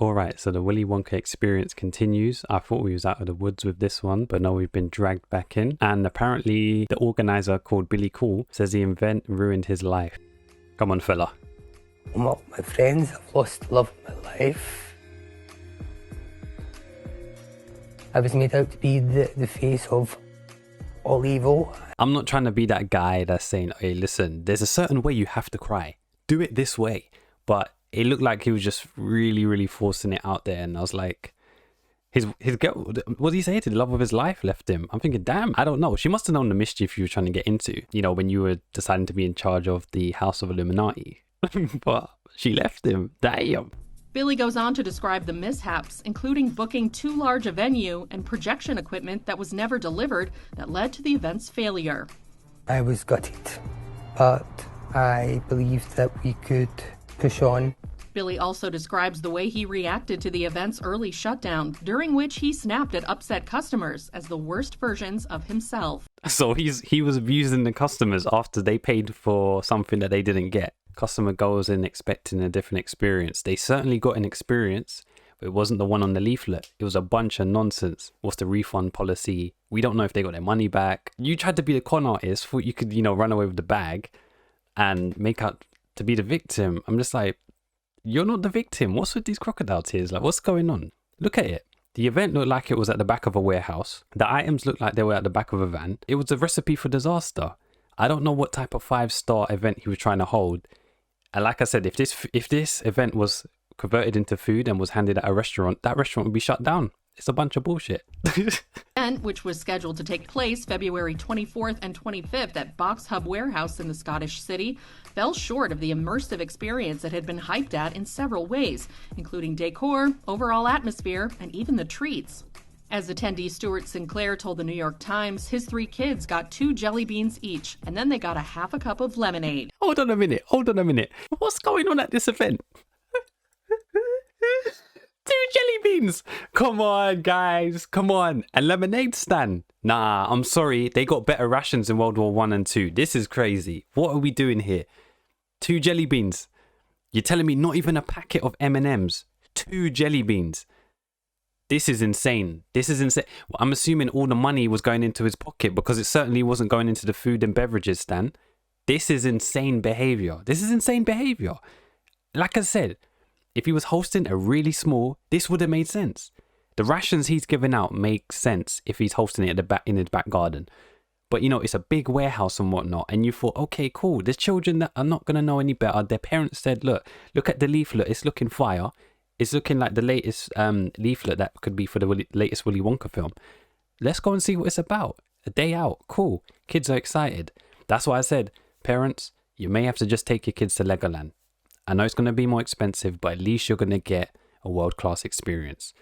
Alright, so the Willy Wonka experience continues. I thought we was out of the woods with this one, but no, we've been dragged back in. And apparently the organizer called Billy Coull says the event ruined his life. Come on, fella. I'm up with my friends, I've lost the love of my life. I was made out to be the face of all evil. I'm not trying to be that guy that's saying, hey, listen, there's a certain way you have to cry. Do it this way. But it looked like he was just really, really forcing it out there. And I was like, his girl, what did he say? The love of his life left him. I'm thinking, damn, I don't know. She must have known the mischief you were trying to get into, you know, when you were deciding to be in charge of the House of Illuminati. But she left him. Damn. Billy goes on to describe the mishaps, including booking too large a venue and projection equipment that was never delivered that led to the event's failure. I was gutted, but I believed that we could push on. Billy also describes the way he reacted to the event's early shutdown, during which he snapped at upset customers as the worst versions of himself. So he was abusing the customers after they paid for something that they didn't get. Customer goes in expecting a different experience. They certainly got an experience, but it wasn't the one on the leaflet. It was a bunch of nonsense. What's the refund policy? We don't know if they got their money back. You tried to be the con artist, thought you could, you know, run away with the bag and make out to be the victim. I'm just like, you're not the victim. What's with these crocodile tears? Like, what's going on? Look at it. The event looked like it was at the back of a warehouse. The items looked like they were at the back of a van. It was a recipe for disaster. I don't know what type of 5-star event he was trying to hold. And like I said, if this event was converted into food and was handed at a restaurant, that restaurant would be shut down. It's a bunch of bullshit. And which was scheduled to take place February 24th and 25th at Box Hub Warehouse in the Scottish city, fell short of the immersive experience it had been hyped at in several ways, including decor, overall atmosphere, and even the treats. As attendee Stuart Sinclair told the New York Times, his 3 kids got 2 jelly beans each, and then they got a half a cup of lemonade. Hold on a minute. What's going on at this event? 2 jelly beans. Come on, guys. Come on. A lemonade stand. Nah, I'm sorry. They got better rations in World War I and II. This is crazy. What are we doing here? 2 jelly beans. You're telling me not even a packet of M&Ms. 2 jelly beans. This is insane. Well, I'm assuming all the money was going into his pocket because it certainly wasn't going into the food and beverages stand. This is insane behavior. Like I said, if he was hosting a really small, this would have made sense. The rations he's giving out make sense if he's hosting it at the back, in his back garden. But, you know, it's a big warehouse and whatnot. And you thought, okay, cool. There's children that are not going to know any better. Their parents said, look at the leaflet. It's looking fire. It's looking like the latest leaflet that could be for the latest Willy Wonka film. Let's go and see what it's about. A day out. Cool. Kids are excited. That's why I said, parents, you may have to just take your kids to Legoland. I know it's going to be more expensive, but at least you're going to get a world-class experience.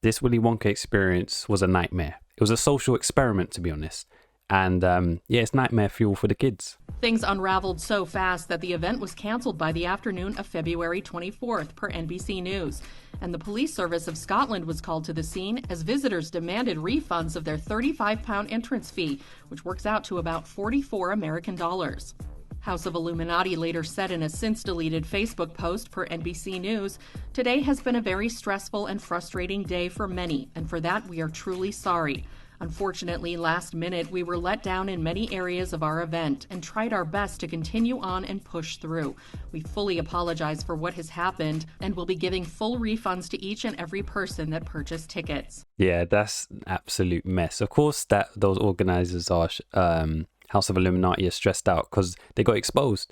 This Willy Wonka experience was a nightmare. It was a social experiment, to be honest. And yeah, it's nightmare fuel for the kids. Things unraveled so fast that the event was canceled by the afternoon of February 24th, per NBC News. And the police service of Scotland was called to the scene as visitors demanded refunds of their £35 entrance fee, which works out to about $44 American dollars. House of Illuminati later said in a since-deleted Facebook post per NBC News, "Today has been a very stressful and frustrating day for many, and for that we are truly sorry. Unfortunately, last minute, we were let down in many areas of our event and tried our best to continue on and push through. We fully apologize for what has happened and will be giving full refunds to each and every person that purchased tickets." Yeah, that's an absolute mess. Of course, that those organizers are House of Illuminati are stressed out because they got exposed.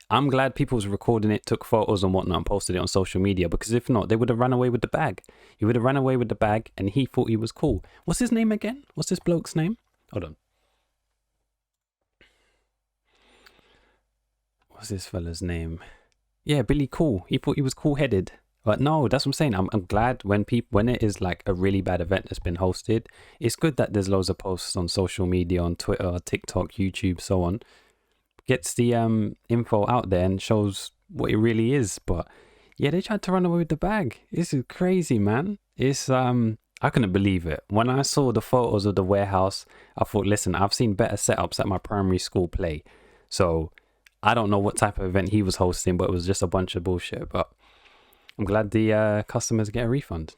I'm glad people was recording it, took photos and whatnot and posted it on social media, because if not, they would have run away with the bag. He would have run away with the bag and he thought he was cool. What's his name again? What's this bloke's name? Hold on. What's this fella's name? Yeah, Billy Coull. He thought he was cool-headed. But no, that's what I'm saying. I'm glad when it is like a really bad event that's been hosted, it's good that there's loads of posts on social media, on Twitter, TikTok, YouTube, so on. Gets the info out there and shows what it really is. But yeah, they tried to run away with the bag. This is crazy, man. It's I couldn't believe it. When I saw the photos of the warehouse, I thought, listen, I've seen better setups at my primary school play. So I don't know what type of event he was hosting, but it was just a bunch of bullshit. But I'm glad the customers get a refund.